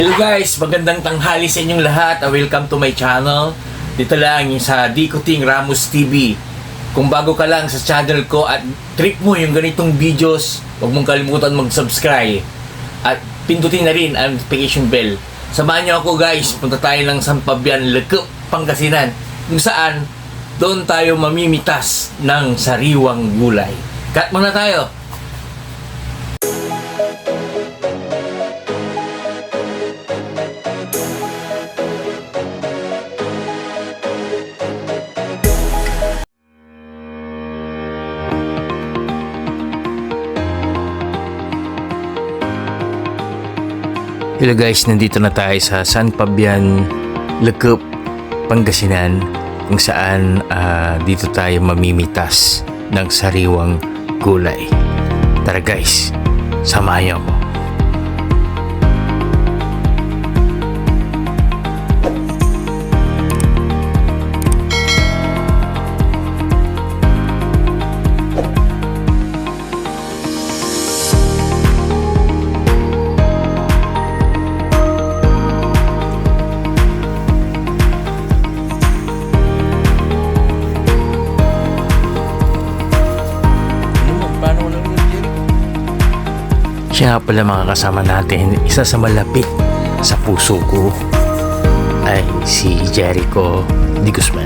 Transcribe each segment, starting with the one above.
Hello guys, magandang tanghali sa inyong lahat. Welcome to my channel. Dito lang sa Dicoting Ramos TV. Kung bago ka lang sa channel ko at trip mo yung ganitong videos, huwag mong kalimutan mag-subscribe at pindutin na rin ang notification bell. Samahan niyo ako guys, punta tayo ng San Fabian, Lecub, Pangasinan, kung saan doon tayo mamimitas ng sariwang gulay. Cut muna tayo. Hello guys, nandito na tayo sa San Fabian, Lecub, Pangasinan, kung saan dito tayo mamimitas ng sariwang gulay. Tara guys, samahan niyo ako. Siya nga pala mga kasama natin, isa sa malapit sa puso ko ay si Jericho De Guzman.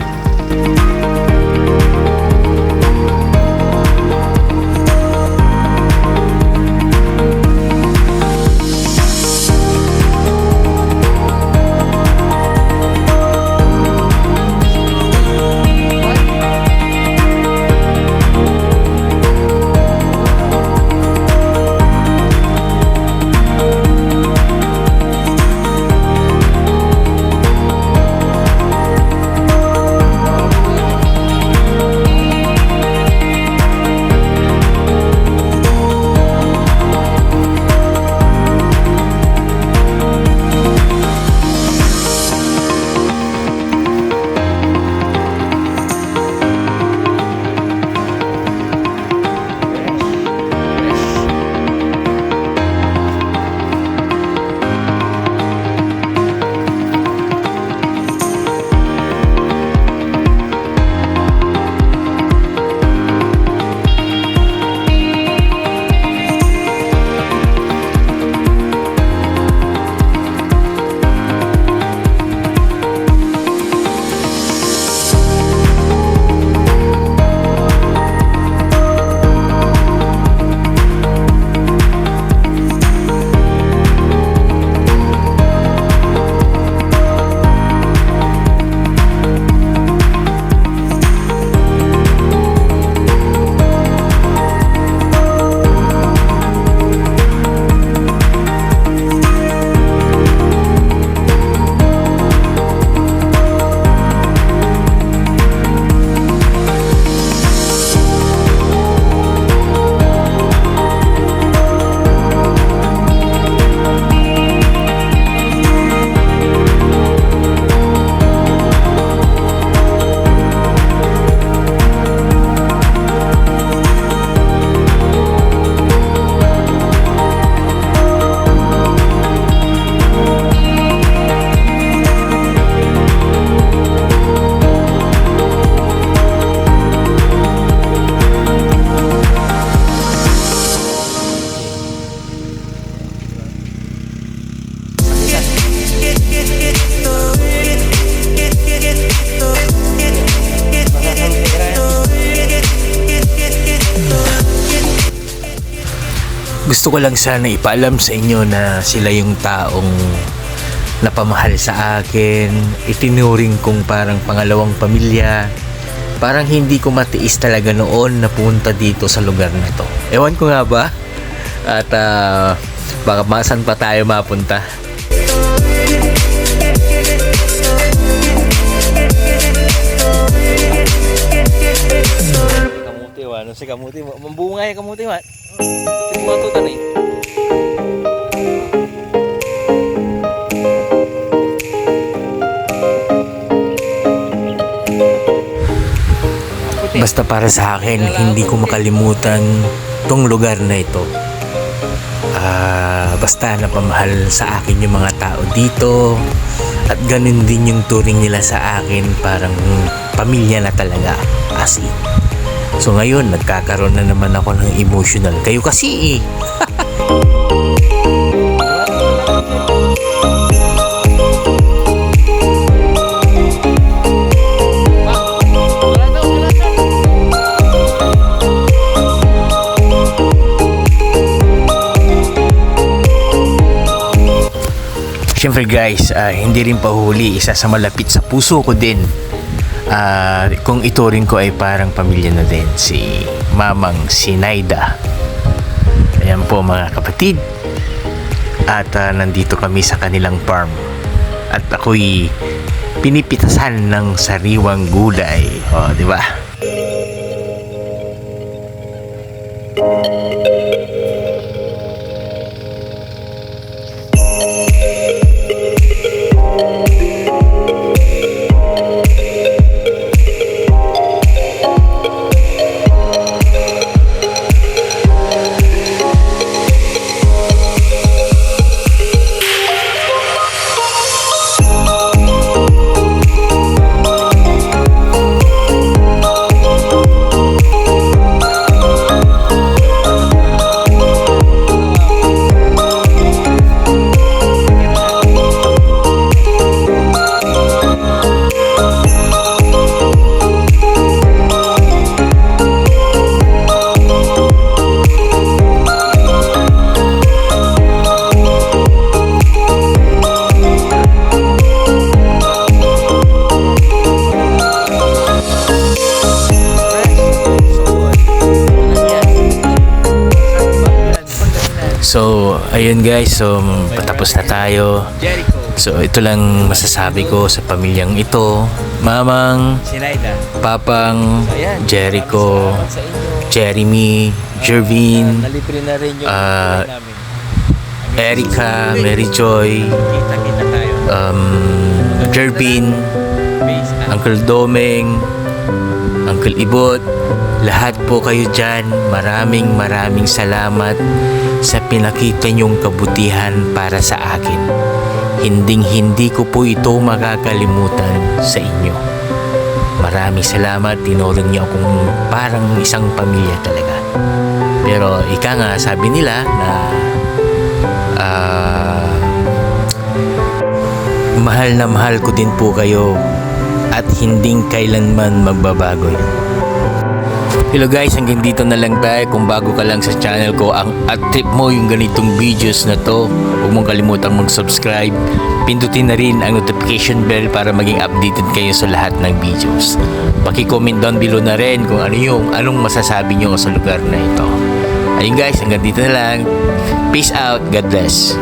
Gusto ko lang sana ipaalam sa inyo na sila yung taong napamahal sa akin, itinuring kong parang pangalawang pamilya. Parang hindi ko matiis talaga noon na punta dito sa lugar na to. Ewan ko nga ba? At baka masan pa tayo mapunta. Kamuti wa, ano si kamuti? Mambungay kamuti wa. Matutan eh. Basta para sa akin, hindi ko makalimutan tong lugar na ito. basta napamahal sa akin yung mga tao dito. At ganun din yung turing nila sa akin, parang pamilya na talaga, as in. So ngayon, nagkakaroon na naman ako ng emotional. Kayo kasi eh. Siyempre guys, hindi rin pahuli, isa sa malapit sa puso ko din. Kung ituring ko ay parang pamilya na din, si Mamang Sinaida. Ayan po mga kapatid. At nandito kami sa kanilang farm. At ako'y pinipitasan ng sariwang gulay. O, di ba? So, ayun guys, so patapos na tayo. So, ito lang masasabi ko sa pamilyang ito. Mamang, Papang, Jericho, Jeremy, Jervin, Erica, Mary Joy, Jervin, Uncle Domeng, Uncle Ibot, lahat po kayo dyan, maraming salamat sa pinakita niyong kabutihan para sa akin. Hindi ko po ito makakalimutan sa inyo. Maraming salamat, tinuring niyo akong parang isang pamilya talaga. Pero ika nga, sabi nila na mahal ko din po kayo at hindi kailanman magbabago yun. Hello guys, hanggang dito na lang tayo. Kung bago ka lang sa channel ko at trip mo yung ganitong videos na to, huwag mong kalimutang mag-subscribe. Pindutin na rin ang notification bell para maging updated kayo sa lahat ng videos. Paki-comment down below na rin kung anong masasabi nyo sa lugar na ito. Ayun guys, hanggang dito na lang. Peace out. God bless.